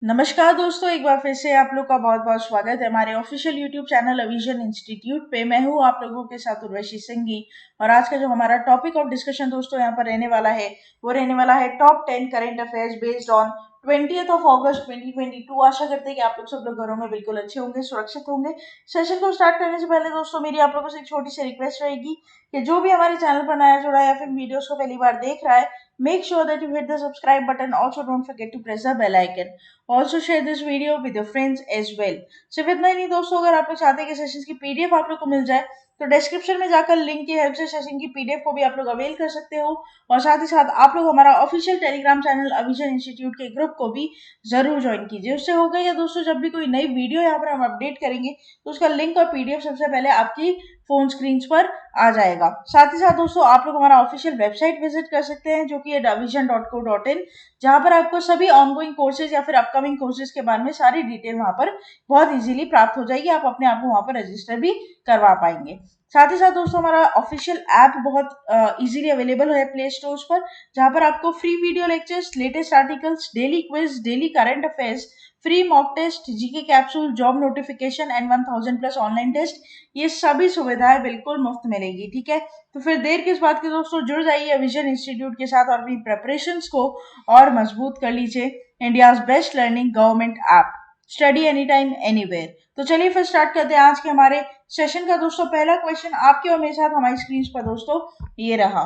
नमस्कार दोस्तों, एक बार फिर से आप लोग का बहुत बहुत स्वागत है हमारे ऑफिशियल यूट्यूब चैनल अविजन इंस्टीट्यूट पे। मैं हूँ आप लोगों के साथ उर्वशी सिंघी। और आज का जो हमारा टॉपिक ऑफ डिस्कशन दोस्तों यहाँ पर रहने वाला है वो रहने वाला है top 10 current affairs based on 20th of अगस्त 2022। आशा करते हैं कि आप लोग सब लोग घरों में बिल्कुल अच्छे होंगे, सुरक्षित होंगे। सेशन को स्टार्ट करने से पहले दोस्तों मेरी आप लोगों से एक छोटी सी रिक्वेस्ट रहेगी कि जो भी हमारे चैनल पर नया जुड़ा है या फिर वीडियोस को पहली बार देख रहा है, make sure that you hit the subscribe button. Also, don't forget to press the bell icon. Also, share this video with your friends as well. सिर्फ इतना ही नहीं दोस्तों, अगर आप लोग चाहते हैं कि सेशंस की पीडीएफ आप लोग को मिल जाए तो डिस्क्रिप्शन में जाकर लिंक की हेल्प से सेशन की पीडीएफ को भी आप लोग अवेल कर सकते हो। और साथ ही साथ आप लोग हमारा ऑफिशियल टेलीग्राम चैनल अविजन इंस्टीट्यूट के ग्रुप को भी जरूर ज्वाइन कीजिए। उससे होगा या दोस्तों, जब भी कोई नई वीडियो यहाँ पर हम अपडेट करेंगे तो उसका लिंक और पीडीएफ सबसे पहले आपकी फोन स्क्रीन पर आ जाएगा। साथ ही साथ दोस्तों आप लोग हमारा ऑफिशियल वेबसाइट विजिट कर सकते हैं जो कि है avision.co.in, जहां पर आपको सभी ऑनगोइंग कोर्सेज या फिर अपकमिंग कोर्सेज के बारे में सारी डिटेल वहां पर बहुत इजीली प्राप्त हो जाएगी। आप अपने आप को वहां पर रजिस्टर भी करवा पाएंगे। साथ ही साथ दोस्तों हमारा ऑफिशियल ऐप बहुत इजीली अवेलेबल है प्ले स्टोर्स पर, जहां पर आपको free video lectures, latest articles, daily quiz, daily current affairs, free mock test, GK capsule, job notification and 1000 plus online test, ये सभी सुविधाएं बिल्कुल मुफ्त मिलेगी। ठीक है, तो फिर देर किस बात की दोस्तों, जुड़ जाइए विजन इंस्टीट्यूट के साथ और अपनी प्रेपरेशंस को और मजबूत कर लीजिए। India's best learning government app, study any time anywhere. तो चलिए फिर स्टार्ट करते हैं आज के हमारे सेशन का। दोस्तों पहला क्वेश्चन आपके और मेरे साथ हमारी स्क्रीन पर दोस्तों ये रहा।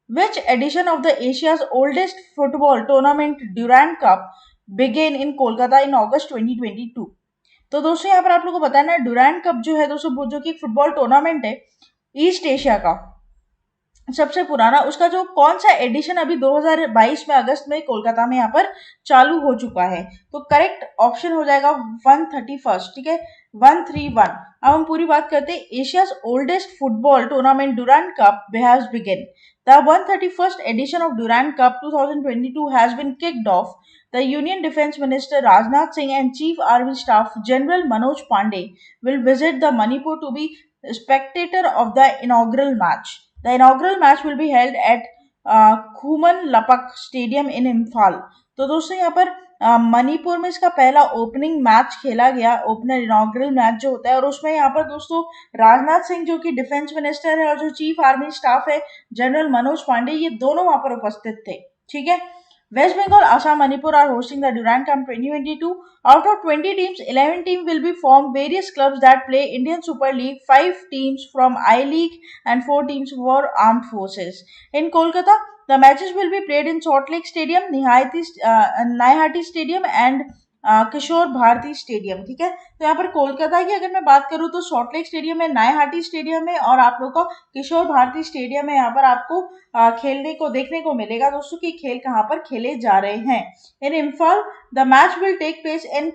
Which edition of the Asia's oldest football tournament Durand Cup began in Kolkata in August 2022? तो दोस्तों यहाँ पर आप लोगों को पता है ना, डुरैंड कप जो है दोस्तों वो जो कि फुटबॉल टूर्नामेंट है ईस्ट एशिया का सबसे पुराना, उसका जो कौन सा एडिशन अभी 2022 में अगस्त में कोलकाता में यहाँ पर चालू हो चुका है। तो करेक्ट ऑप्शन हो जाएगा 131। ठीक है, 131। अब हम पूरी बात करते हैं। Asia's oldest football tournament Durand Cup has begun. The 131st edition of Durand Cup 2022 has been kicked off. The Union Defence Minister Rajnath Singh and Chief Army Staff General Manoj Pandey will visit the Manipur to be spectator of the inaugural match. The inaugural match will be held at Khuman Lapak Stadium in Imphal. तो दोस्तों यहाँ पर मणिपुर में इसका पहला opening match खेला गया, opener inaugural match जो होता है। और उसमें यहाँ पर दोस्तों राजनाथ सिंह जो कि डिफेंस मिनिस्टर है और जो चीफ आर्मी स्टाफ है जनरल मनोज पांडे, ये दोनों वहां पर उपस्थित थे। ठीक है, West Bengal, Assam, Manipur are hosting the Durand Cup 2022. Out of 20 teams, 11 teams will be formed various clubs that play Indian Super League, 5 teams from I-League and 4 teams for Armed Forces. In Kolkata, the matches will be played in Salt Lake Stadium, Naihati Stadium and Kishore Bharati stadium. ठीक है, तो यहाँ पर कोलकाता की अगर मैं बात करूँ तो सॉल्ट लेक स्टेडियम है, नायहाटी स्टेडियम है और आप लोग को किशोर भारती स्टेडियम है। यहाँ पर आपको खेलने को देखने को मिलेगा दोस्तों कि खेल कहाँ पर खेले जा रहे हैं। In Imphal the match will take place in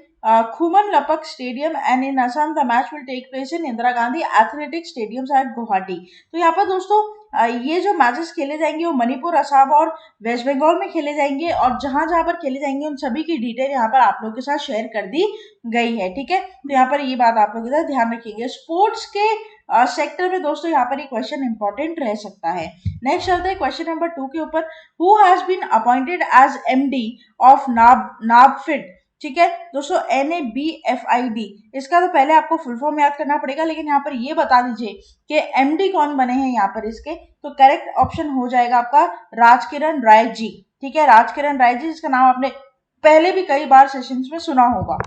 Khuman Lampak stadium and in Assam the match will take place in Indira Gandhi athletic stadium at Guwahati. तो यहाँ पर दोस्तों ये जो मैचेस खेले जाएंगे वो मणिपुर, असम और वेस्ट बंगाल में खेले जाएंगे और जहां जहां पर खेले जाएंगे उन सभी की डिटेल यहाँ पर आप लोगों के साथ शेयर कर दी गई है। ठीक है, तो यहाँ पर ये बात आप लोग के साथ ध्यान रखेंगे। स्पोर्ट्स के सेक्टर में दोस्तों यहाँ पर ये क्वेश्चन इंपॉर्टेंट रह सकता है। नेक्स्ट चलते हैं क्वेश्चन नंबर 2 के ऊपर। Who has been appointed as MD of NaBFID. ठीक है दोस्तों, NABFID, इसका तो पहले आपको फुल फॉर्म याद करना पड़ेगा, लेकिन यहाँ पर ये बता दीजिए कि एमडी कौन बने हैं यहाँ पर इसके। तो करेक्ट ऑप्शन हो जाएगा आपका राजकिरण राय जी। ठीक है, राजकिरण राय जी, जिसका नाम आपने पहले भी कई बार सेशंस में सुना होगा।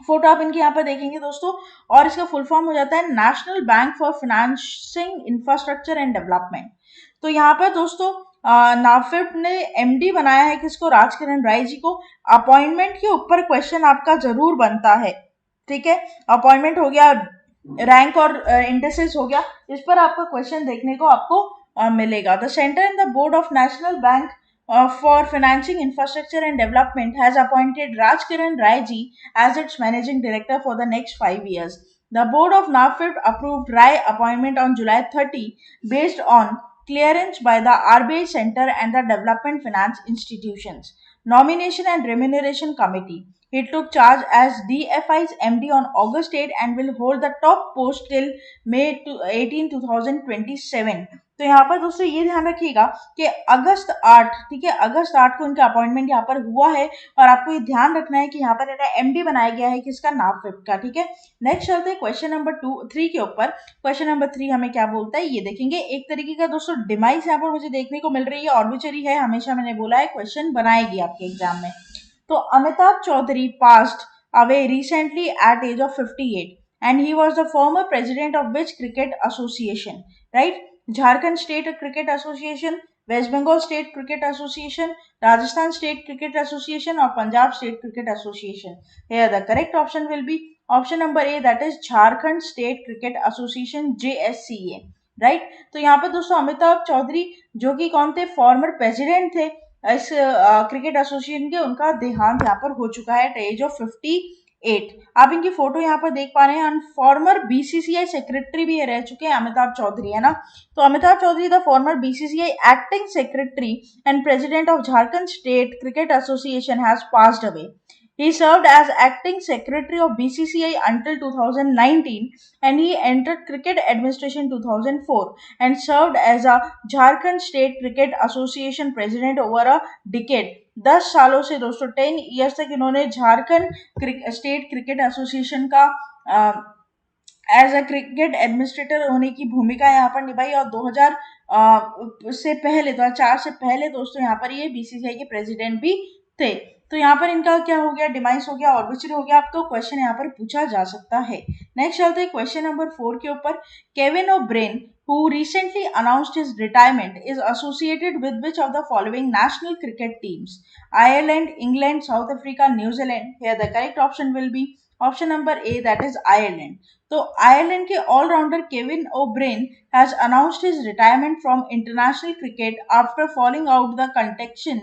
फोटो आप इनके यहाँ पर देखेंगे दोस्तों, और इसका फुल फॉर्म हो जाता है national bank for financing infrastructure and development. तो यहाँ पर दोस्तों नाफेड ने एमडी बनाया है किसको, राजकिरण राय जी को। अपॉइंटमेंट के ऊपर क्वेश्चन आपका जरूर बनता है। ठीक है, अपॉइंटमेंट हो गया, रैंक और इंडेक्सेस हो गया, इस पर आपका क्वेश्चन देखने को आपको मिलेगा। The centre in the board of national bank for financing infrastructure and development has appointed Rajkiran Rai ji as its managing director for the next 5 years. The board of NAFID approved Rai appointment on July 30 based on clearance by the RBI Center and the Development Finance Institutions Nomination and Remuneration Committee. He took charge as DFI's MD on August 8 and will hold the top post till May 18, 2027. तो यहाँ पर दोस्तों ये ध्यान रखिएगा कि अगस्त 8, ठीक है, अगस्त 8 को इनका अपॉइंटमेंट यहाँ पर हुआ है और आपको ये ध्यान रखना है कि यहाँ पर इन्हें एमडी बनाया गया है किसका, नाफिप का, ठीक है। नेक्स्ट चलते हैं क्वेश्चन नंबर 3 के ऊपर। क्वेश्चन नंबर 3 हमें क्या बोलता है ये देखेंगे। एक तरीके का दोस्तों डिमाइस यहाँ पर मुझे देखने को मिल रही है, ऑर्बिचरी है, हमेशा मैंने बोला है क्वेश्चन बनाएगी आपके एग्जाम में। तो Amitabh Chaudhary passed away recently at age of 58 and he was the former president of which cricket association, right? Jharkhand State Cricket Association, West Bengal State Cricket Association, Rajasthan State Cricket Association or Punjab State Cricket Association. Here the correct option will be option number A, that is Jharkhand State Cricket Association, JSCA, right. तो यहाँ पे दोस्तों अमिताभ चौधरी जो कि कौन थे, former president थे इस क्रिकेट एसोसिएशन के, उनका देहांत यहाँ पर हो चुका है एट एज ऑफ 58। आप इनकी फोटो यहाँ पर देख पा रहे हैं। फॉर्मर बीसीसीआई सेक्रेटरी भी रह चुके हैं अमिताभ चौधरी, है ना। तो Amitabh Chaudhary the former BCCI acting secretary and president of Jharkhand state cricket association has passed away. He served as acting secretary of BCCI until 2019 and he entered cricket administration 2004 and served as a Jharkhand State Cricket Association president over a decade. 10 सालों से दोस्तों 10 years तक इन्होंने Jharkhand state cricket association का as a cricket administrator होने की भूमिका यहाँ पर निभाई और 2000 से पहले 2004 से पहले दोस्तों यहाँ पर ये बीसीसीआई के प्रेसिडेंट भी थे। तो यहाँ पर इनका क्या हो गया, डिमाइस हो गया, ऑर्बिचरी हो गया। आपको क्वेश्चन यहाँ पर पूछा जा सकता है। नेक्स्ट चलते हैं क्वेश्चन नंबर 4 के ऊपर। Kevin O'Brien who recently announced his retirement is associated with which of the following national cricket teams? Ireland, England, South Africa, New Zealand. Here the correct option will be option number A, that is Ireland. तो Ireland के allrounder Kevin O'Brien has announced his retirement from international cricket after falling out the contention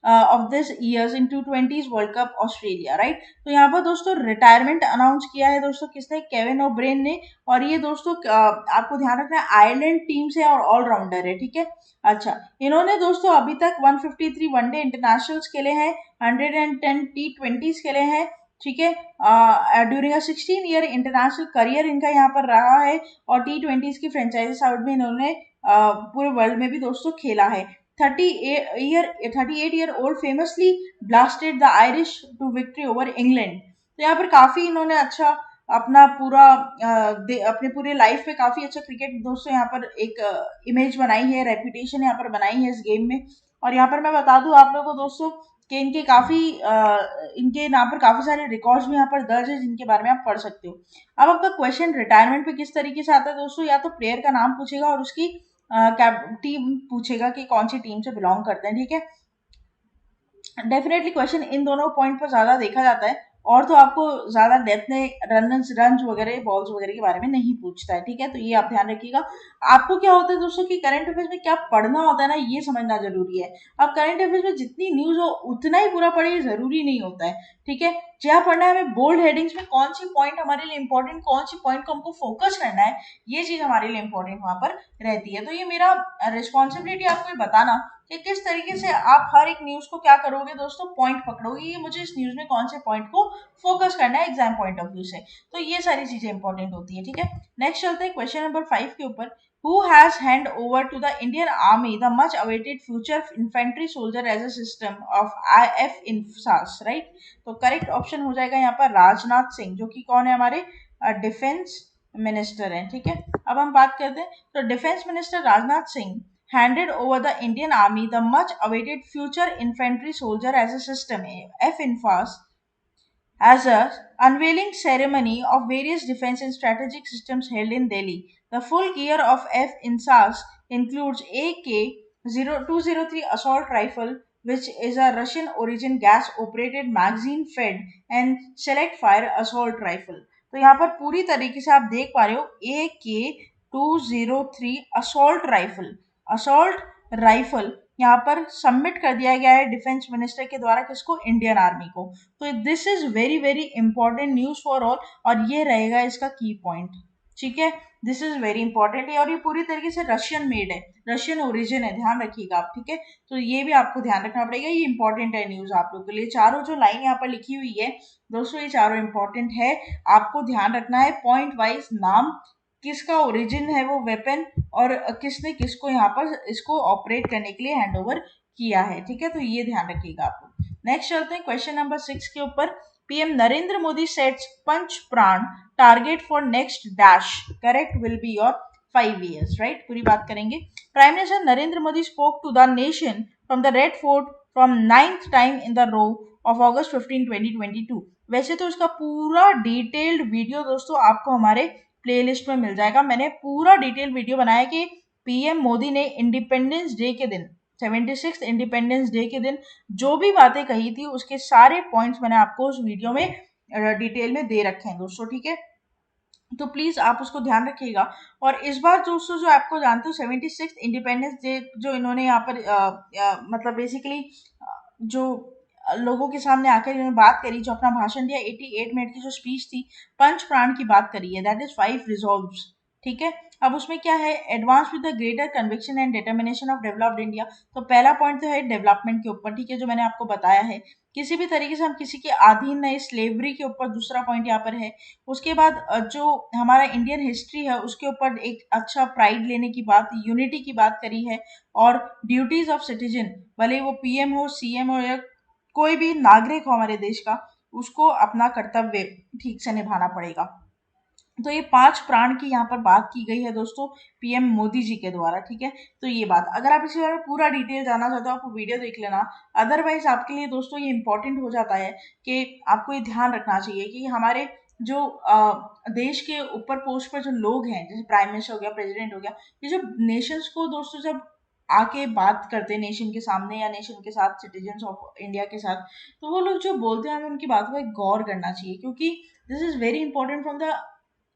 of this year's into 20s world cup Australia, right. तो यहाँ पर दोस्तों retirement announce किया है दोस्तों किसने, केविन ओब्रेन ने। और ये दोस्तों आपको ध्यान रखना है आयरलैंड टीम से और ऑलराउंडर है, ठीक है। अच्छा, इन्होंने दोस्तों अभी तक 153 वनडे इंटरनेशनल्स खेले हैं, 110 T20s खेले हैं, ठीक है। ड्यूरिंग 16 ईयर इंटरनेशनल करियर इनका यहाँ पर रहा है और T20s की फ्रेंचाइजी आउट में इन्होंने पूरे वर्ल्ड में भी दोस्तों खेला है। 38 year old famously blasted the Irish to victory over England. तो यहाँ पर काफी इन्होंने अच्छा अपना पूरा अपने पूरे लाइफ में काफी अच्छा क्रिकेट दोस्तों यहाँ पर एक इमेज बनाई है, रेपुटेशन यहाँ पर बनाई है इस गेम में। और यहाँ पर मैं बता दूं आप लोगों को दोस्तों कि इनके काफी इनके यहाँ पर काफी सारे रिकॉर्ड्स भी यहाँ पर दर्ज है जिनके बारे में आप पढ़ सकते हो। अब आपका क्वेश्चन रिटायरमेंट पे किस तरीके से आता है दोस्तों, या तो प्लेयर का नाम पूछेगा और उसकी टीम पूछेगा कि कौन सी टीम से बिलोंग करते हैं, ठीक है। डेफिनेटली क्वेश्चन इन दोनों पॉइंट पर ज्यादा देखा जाता है और तो आपको ज्यादा डेप्थ में रन वगैरह बॉल्स वगैरह के बारे में नहीं पूछता है, ठीक है। तो ये आप ध्यान रखिएगा। आपको क्या होता है दोस्तों कि करंट अफेयर्स में क्या पढ़ना होता है ना, ये समझना जरूरी है। अब करंट अफेयर्स में जितनी न्यूज हो उतना ही पूरा पढ़े, जरूरी नहीं होता है, ठीक है। क्या पढ़ना है हमें, बोल्ड हेडिंग्स में कौन सी पॉइंट हमारे लिए इंपॉर्टेंट, कौन सी पॉइंट को हमको फोकस करना है, ये चीज हमारे लिए इंपॉर्टेंट वहां पर रहती है। तो ये मेरा रिस्पॉन्सिबिलिटी आपको ये बताना कि किस तरीके से आप हर एक न्यूज को क्या करोगे दोस्तों, पॉइंट पकड़ोगे, ये मुझे इस न्यूज में कौन से पॉइंट को फोकस करना है एग्जाम पॉइंट ऑफ व्यू से। तो ये सारी चीजें इंपॉर्टेंट होती है, ठीक है। नेक्स्ट चलते हैं क्वेश्चन नंबर 5 के ऊपर। Who has hand over to the Indian Army the much awaited future infantry soldier as a system of IF INSAS, right? तो करेक्ट ऑप्शन हो जाएगा यहाँ पर राजनाथ सिंह, जो कि कौन है, हमारे डिफेंस मिनिस्टर हैं, ठीक है। अब हम बात करते हैं तो defence minister Rajnath Singh handed over the Indian Army the much awaited future infantry soldier as a system, FINFAS, as a unveiling ceremony of various defense and strategic systems held in Delhi. The full gear of FINSAS includes AK-203 assault rifle, which is a Russian origin gas operated magazine fed and select fire assault rifle. तो यहाँ पर पूरी तरीके से आप देख पा रहे हो AK-203 असॉल्ट राइफल यहाँ पर सबमिट कर दिया गया है डिफेंस मिनिस्टर के द्वारा, किसको, इंडियन आर्मी को। तो this is very very important news for all और ये रहेगा इसका की पॉइंट, ठीक है। दिस इज वेरी इंपॉर्टेंट और ये पूरी तरीके से रशियन मेड है, रशियन ओरिजिन है, ध्यान रखिएगा आप, ठीक है। तो ये भी आपको ध्यान रखना पड़ेगा, ये इंपॉर्टेंट है न्यूज आप लोग के लिए। चारों जो लाइन यहाँ पर लिखी हुई है दोस्तों, ये चारों इंपॉर्टेंट है, आपको ध्यान रखना है। पॉइंट वाइज नाम किसका ओरिजिन है वो वेपन, और किसने किसको यहाँ पर इसको ऑपरेट करने के लिए हैंड ओवर किया है, ठीक है। तो ये ध्यान रखिएगा आप लोग। नेक्स्ट चलते हैं क्वेश्चन नंबर 6 के ऊपर। PM Narendra Modi sets Panch Pran target for next dash correct will be your 5 years, राइट। पूरी बात करेंगे। Prime minister Narendra Modi spoke to the nation from the Red Fort from 9th time in the row of August 15, 2022। वैसे तो इसका पूरा डिटेल्ड वीडियो दोस्तों आपको हमारे प्लेलिस्ट में मिल जाएगा। मैंने पूरा डिटेल वीडियो बनाया कि पीएम मोदी ने इंडिपेंडेंस डे के दिन, 76 इंडिपेंडेंस डे के दिन जो भी बातें कही थी उसके सारे पॉइंट्स मैंने आपको उस वीडियो में डिटेल में दे रखे हैं दोस्तों, ठीक है। तो प्लीज आप उसको ध्यान रखिएगा। और इस बार दोस्तों जो आपको जानते हो 76 इंडिपेंडेंस डे जो इन्होंने यहाँ पर मतलब बेसिकली जो लोगों के सामने आकर इन्होंने बात करी, जो अपना भाषण दिया, 88 मिनट की जो स्पीच थी, पंच प्राण की बात करी है, दैट इज 5 रिजॉल्व्स, ठीक है। अब उसमें क्या है, advance with the greater conviction and determination of developed India. तो पहला पॉइंट तो है डेवलपमेंट के ऊपर, ठीक है, जो मैंने आपको बताया है, किसी भी तरीके से हम किसी के अधीन नहीं, स्लेवरी के ऊपर दूसरा पॉइंट यहाँ पर है। उसके बाद जो हमारा इंडियन हिस्ट्री है उसके ऊपर एक अच्छा प्राइड लेने की बात, यूनिटी की बात करी है। और ड्यूटीज ऑफ सिटीजन, भले वो पीएम हो, सीएम हो, या कोई भी नागरिक हो हमारे देश का, उसको अपना कर्तव्य ठीक से निभाना पड़ेगा। तो ये 5 प्राण की यहाँ पर बात की गई है दोस्तों पीएम मोदी जी के द्वारा, ठीक है। तो ये बात, अगर आप इसके बारे में पूरा डिटेल जानना चाहते हो, आपको वीडियो देख लेना। अदरवाइज आपके लिए दोस्तों ये इंपॉर्टेंट हो जाता है कि आपको ये ध्यान रखना चाहिए कि हमारे जो देश के ऊपर पोस्ट पर जो लोग हैं, जैसे प्राइम मिनिस्टर हो गया, प्रेसिडेंट हो गया, ये जो नेशंस को दोस्तों जब आके बात करते हैं नेशन के सामने या नेशन के साथ, सिटीजन ऑफ इंडिया के साथ, तो वो लोग जो बोलते हैं हमें उनकी बातों पर गौर करना चाहिए, क्योंकि this is very important from the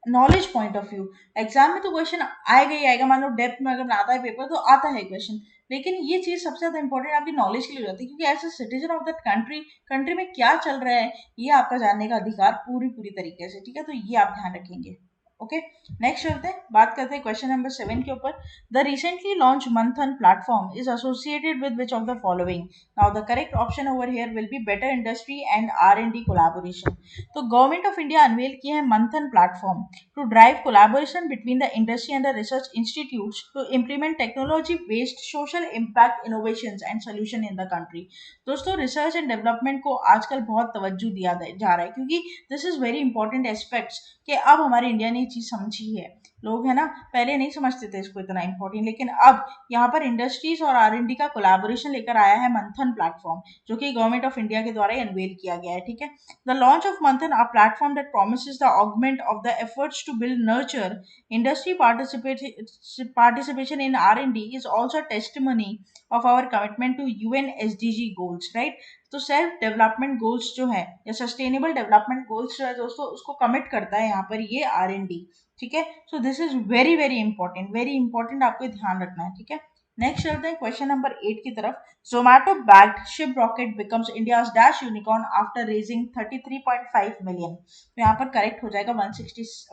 knowledge point of view. Exam में तो क्वेश्चन आएगा ही आएगा, मान लो डेप्थ में अगर आता है पेपर तो आता है क्वेश्चन, लेकिन ये चीज सबसे ज्यादा इंपॉर्टेंट आपकी नॉलेज के लिए हो जाती है, क्योंकि as a citizen of that country, country में क्या चल रहा है ये आपका जानने का अधिकार पूरी पूरी तरीके से, ठीक है। तो ये आप ध्यान रखेंगे। ओके, नेक्स्ट चलते हैं, बात करते हैं क्वेश्चन नंबर 7 के ऊपर। द रिसेंटली लॉन्च मंथन platform is associated with which of the following. Now the correct option over here will be better industry and R&D collaboration. तो गवर्नमेंट ऑफ इंडिया अनवेल किए हैं मंथन platform to drive collaboration between the industry and the research institutes to implement technology based social impact innovations and solution in the country। दोस्तों research and development को आजकल बहुत तवज्जो दिया जा रहा है, क्योंकि this is very important aspects कि अब हमारे इंडिया ने ये चीज समझी है। लोग है ना, पहले नहीं समझते थे इसको इतना इंपॉर्टेंट, लेकिन अब यहाँ पर इंडस्ट्रीज और R&D का कोलैबोरेशन लेकर आया है मंथन प्लेटफॉर्म, जो कि गवर्नमेंट ऑफ इंडिया के द्वारा अनवेल किया गया है, ठीक है। The launch of Manthan, a platform that promises the augment of the efforts to build nurture industry participation in R&D, is also a testimony of our commitment to UN SDG goals, right? तो self development goals जो है या sustainable development goals जो है दोस्तों, उसको commit करता है यहाँ पर ये R&D, ठीक है। So this is very very important, very important, आपको ध्यान रखना है, ठीक है। नेक्स्ट चलते हैं क्वेश्चन नंबर 8 की तरफ। Zomato backed ship rocket becomes India's dash unicorn after raising 33.5 million। तो यहाँ पर करेक्ट हो जाएगा 106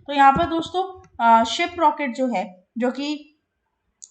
तो यहाँ पर दोस्तों शिप रॉकेट जो है, जो कि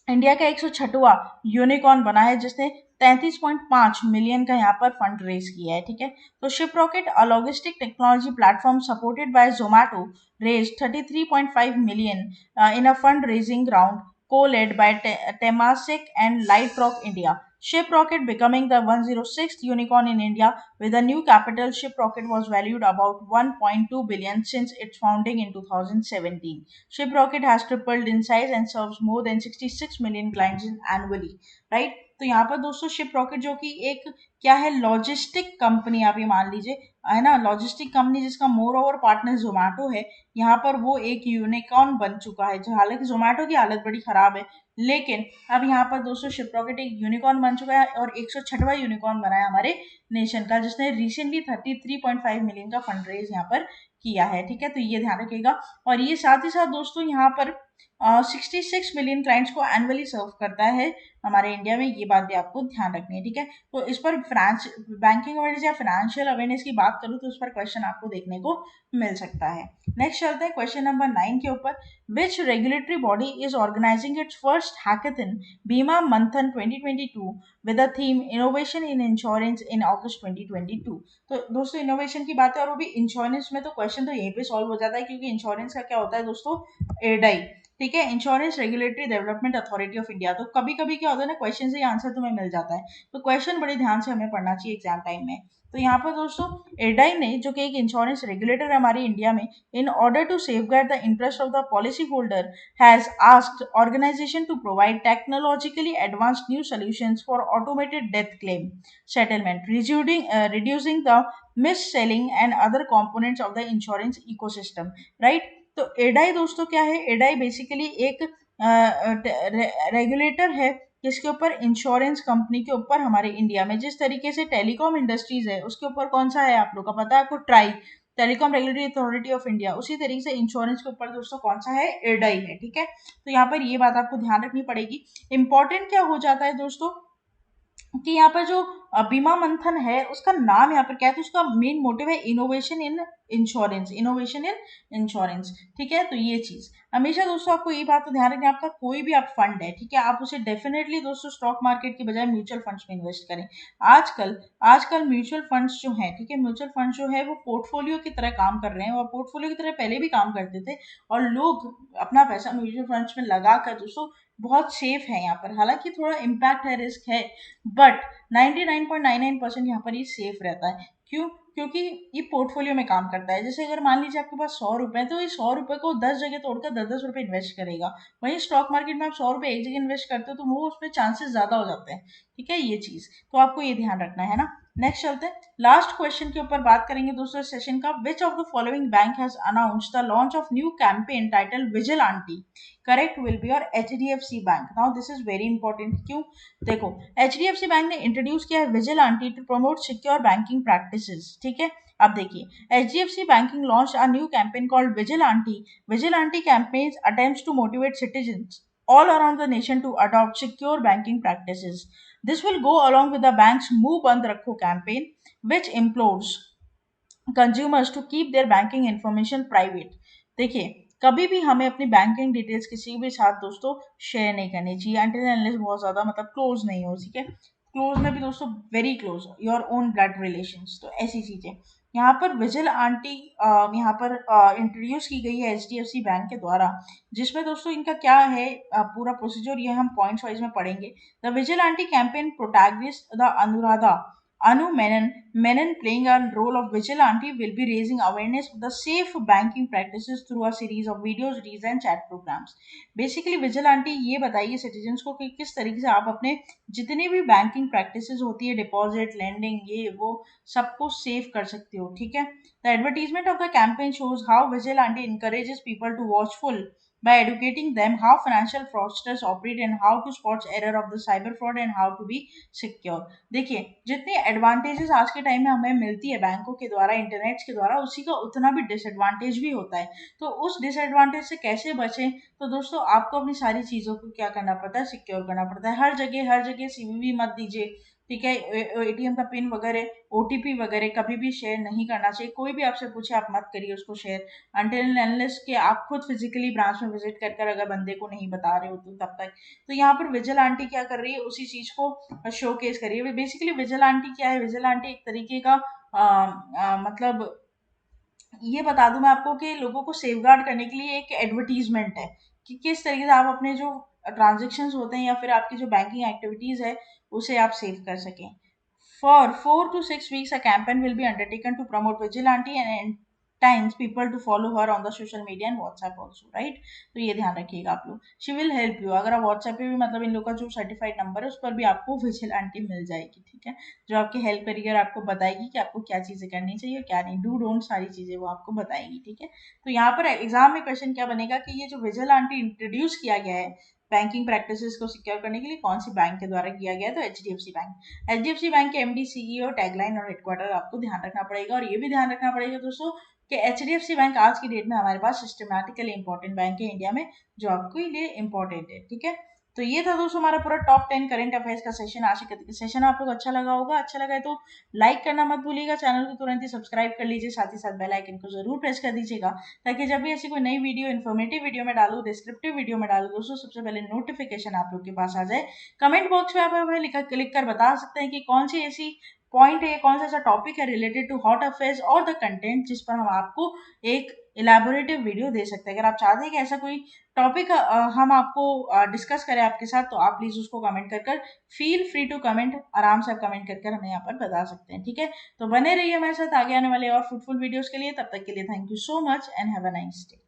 इंडिया का 106वां यूनिकॉर्न बना है, जिसने 33.5 मिलियन का यहाँ पर फंड रेज किया है, ठीक है। तो Shiprocket, a logistic technology platform supported by Zomato, raise 33.5 million in a fundraising round co-led by Temasek and Lightrock India. Ship Rocket becoming the 106th unicorn in India with a new capital. Ship Rocket was valued about 1.2 billion since its founding in 2017. Ship Rocket has tripled in size and serves more than 66 million clients annually. Right? तो यहाँ पर दोस्तों ship rocket जो कि एक क्या है, logistic company, आप ये मान लीजिए है ना, लॉजिस्टिक कंपनी जिसका मोर ओवर पार्टनर जोमैटो है, यहाँ पर वो एक यूनिकॉर्न बन चुका है। हालांकि जोमैटो की हालत बड़ी खराब है, लेकिन अब यहाँ पर दोस्तों शिप रॉकेट एक यूनिकॉर्न बन चुका है और 106वां यूनिकॉर्न बना है हमारे नेशन का, जिसने रिसेंटली 33.5 मिलियन का फंड रेज यहाँ पर किया है, ठीक है। तो ये ध्यान रखिएगा। और ये साथ ही साथ दोस्तों यहाँ पर 66 मिलियन क्लाइंट्स को एनुअली सर्व करता है हमारे इंडिया में, ये बात भी आपको ध्यान रखनी है, ठीक है। तो इस पर बैंकिंग अवेयरनेस या फाइनेंशियल अवेयरनेस की बात करूँ तो उस पर क्वेश्चन आपको देखने को मिल सकता है। नेक्स्ट चलते हैं क्वेश्चन नंबर 9 के ऊपर। Which regulatory body is organizing its first hackathon Bima Manthan 2022 with the theme innovation in insurance in August 2022। तो दोस्तों इनोवेशन की बात है और वो भी इंश्योरेंस में, तो क्वेश्चन तो यहीं पे सॉल्व हो जाता है, क्योंकि इंश्योरेंस का क्या होता है दोस्तों, एडाई, ठीक है, insurance regulatory development authority of India. तो कभी कभी क्या होता है ना, क्वेश्चन से ही आंसर तुम्हें मिल जाता है, तो क्वेश्चन बड़े ध्यान से हमें पढ़ना चाहिए एग्जाम टाइम में। तो यहाँ पर दोस्तों एडाई ने, जो कि एक इंश्योरेंस रेगुलेटर है हमारे इंडिया में, in order to safeguard the interest of the policy holder has asked organisation to provide technologically advanced new solutions for automated death claim settlement, reducing the mis-selling and other components of the insurance ecosystem, right? तो एडाई दोस्तों क्या है, एडाई basically एक regulator है जिसके ऊपर insurance company के ऊपर हमारे इंडिया में, जिस तरीके से टेलीकॉम इंडस्ट्रीज है उसके ऊपर कौन सा है आप लोग का पता है आपको, try, telecom regulatory authority of India, उसी तरीके से इंश्योरेंस के ऊपर दोस्तों कौन सा है, एडाई है, ठीक है। तो यहाँ पर ये बात आपको ध्यान रखनी पड़ेगी। इंपॉर्टेंट क्या हो जाता है दोस्तों कि यहाँ पर जो बीमा मंथन है उसका नाम यहाँ पर क्या है, तो उसका मेन मोटिव है innovation in insurance, innovation in insurance, ठीक है। तो ये चीज हमेशा दोस्तों आपको ये बात तो ध्यान रखना, आपका कोई भी आप फंड है, ठीक है, आप उसे डेफिनेटली दोस्तों स्टॉक मार्केट की बजाय म्यूचुअल फंड्स में इन्वेस्ट करें। आजकल आजकल म्यूचुअल फंड्स जो है, ठीक है, म्यूचुअल फंड जो है वो पोर्टफोलियो की तरह काम कर रहे हैं, और पोर्टफोलियो की तरह पहले भी काम करते थे, और लोग अपना पैसा म्यूचुअल फंड्स में लगा कर दोस्तों बहुत सेफ है यहाँ पर, हालांकि थोड़ा इम्पैक्ट है, रिस्क है, बट 99.99% यहाँ पर ये सेफ रहता है। क्यों? क्योंकि ये पोर्टफोलियो में काम करता है। जैसे अगर मान लीजिए आपके पास 100 रुपए है, तो ये 100 रुपए को 10 जगह तोड़कर 10-10 रुपए इन्वेस्ट करेगा। वहीं स्टॉक मार्केट में आप 100 रुपए एक जगह इन्वेस्ट करते हो तो वो उसमें चांसेस ज्यादा हो जाते हैं, ठीक है, ये चीज तो आपको ये ध्यान रखना है ना। नेक्स्ट चलते हैं लास्ट क्वेश्चन के ऊपर बात करेंगे दोस्तों सेशन का। Which of the following bank has announced the launch of new campaign title Vigil Aunty? Correct will be your HDFC bank. Now this is very important. क्यों? देखो, HDFC बैंक ने introduce किया है Vigil Aunty to promote secure banking practices, ठीक है। अब देखिए HDFC banking launch a new campaign called Vigil Aunty. Vigil Aunty campaigns attempts to motivate citizens all around the nation to adopt secure banking practices. This will go along with the bank's Muh Band Rakho campaign, which implores consumers to keep their banking information private. देखिए, कभी भी हमें अपनी banking details किसी भी साथ दोस्तों share नहीं करनी चाहिए until and unless बहुत ज्यादा मतलब क्लोज नहीं हो, ठीक है। क्लोज में भी दोस्तों very close, your own blood relations, तो ऐसी चीजें यहाँ पर विजिल आंटी यहाँ पर इंट्रोड्यूस की गई है HDFC बैंक के द्वारा, जिसमें दोस्तों इनका क्या है पूरा प्रोसीजर, ये हम पॉइंट्स वाइज में पढ़ेंगे। The vigil aunty campaign protagonist the Anuradha Anu Menon playing a role of vigilante will be raising awareness of the safe banking practices through a series of videos, reels and chat programs. Basically vigilante ये बताइए citizens को कि किस तरीके से आप अपने जितने भी बैंकिंग प्रैक्टिसेस होती है, डिपॉजिट, लेंडिंग, ये वो सबको सेव कर सकते हो, ठीक है। The advertisement of the campaign shows how vigilante encourages people to watchful by educating them how financial fraudsters operate and how to spot error of the cyber fraud and how to be secure। देखिए, जितनी advantages आज के time में हमें मिलती है बैंकों के द्वारा, इंटरनेट के द्वारा, उसी का उतना भी डिसएडवांटेज भी होता है। तो उस डिसएडवांटेज से कैसे बचें, तो दोस्तों आपको अपनी सारी चीज़ों को क्या करना पड़ता है, सिक्योर करना पड़ता है। हर जगह CVV मत दीजिए, ठीक है। ATM का पिन वगैरह, OTP वगैरह कभी भी शेयर नहीं करना चाहिए। कोई भी आपसे पूछे आप मत करिए उसको शेयर अनटिल अनलेस कि आप खुद फिजिकली ब्रांच में विजिट कर अगर बंदे को नहीं बता रहे हो तो तब तक। तो यहाँ पर विजिल आंटी क्या कर रही है, उसी चीज को शोकेस कर रही है। बेसिकली विजिल आंटी क्या है, विजिल आंटी एक तरीके का मतलब ये बता दूं मैं आपको कि लोगों को सेफगार्ड करने के लिए एक एडवर्टीजमेंट है कि किस तरीके से आप अपने जो ट्रांजेक्शन्स होते हैं या फिर आपकी जो बैंकिंग एक्टिविटीज है उसे आप सेव कर सकें। For 4 to 6 weeks, a campaign will be undertaken to promote vigilante and entice people to follow her on the social media and WhatsApp also, right? तो ये ध्यान रखिएगा आप लोग। She will help you। अगर आप WhatsApp पे भी मतलब इन लोग का जो सर्टिफाइड नंबर है उस पर भी आपको विजिलेंटी मिल जाएगी, ठीक है, जो आपकी हेल्प करेगी और आपको बताएगी कि आपको क्या चीज़ें करनी चाहिए और क्या नहीं, डू डोंट सारी चीज़ें वो आपको बताएगी, ठीक है। तो यहाँ पर एग्जाम में क्वेश्चन क्या बनेगा कि ये जो विजिलेंटी इंट्रोड्यूस किया गया है बैंकिंग प्रैक्टिसेस को सिक्योर करने के लिए कौन सी बैंक के द्वारा किया गया, तो एचडीएफसी बैंक। एचडीएफसी बैंक के एमडी, सीईओ, टैगलाइन और हेडक्वार्टर आपको ध्यान रखना पड़ेगा। और ये भी ध्यान रखना पड़ेगा दोस्तों कि एचडीएफसी बैंक आज की डेट में हमारे पास सिस्टमैटिकली इंपॉर्टेंट बैंक है इंडिया में, जो आपके लिए इंपॉर्टेंट है। ठीक है, तो ये था दोस्तों हमारा पूरा टॉप 10 करंट अफेयर्स का सेशन। आशा करती हूँ सेशन आप लोग अच्छा लगा होगा। अच्छा लगा है तो लाइक करना मत भूलिएगा, चैनल को तुरंत ही सब्सक्राइब कर लीजिए, साथ ही साथ बेल आइकन को जरूर प्रेस कर दीजिएगा, ताकि जब भी ऐसी कोई नई वीडियो, इन्फॉर्मेटिव वीडियो में डालू, डिस्क्रिप्टिव वीडियो में डालू दोस्तों, सबसे पहले नोटिफिकेशन आप लोग के पास आ जाए। कमेंट बॉक्स में आप हमें लिख कर बता सकते हैं कि कौन सी ऐसी पॉइंट है, कौन सा ऐसा टॉपिक है रिलेटेड टू हॉट अफेयर्स और द कंटेंट, जिस पर हम आपको एक इलेबोरेटिव वीडियो दे सकते हैं। अगर आप चाहते हैं कि ऐसा कोई टॉपिक हम आपको डिस्कस करें आपके साथ, तो आप प्लीज उसको कमेंट कर फील फ्री टू कमेंट, आराम से आप कमेंट कर हमें यहाँ पर बता सकते हैं। ठीक है, तो बने रहिए हमारे साथ आगे आने वाले और फ्रूटफुल वीडियोस के लिए। तब तक के लिए thank you so much and have a nice day.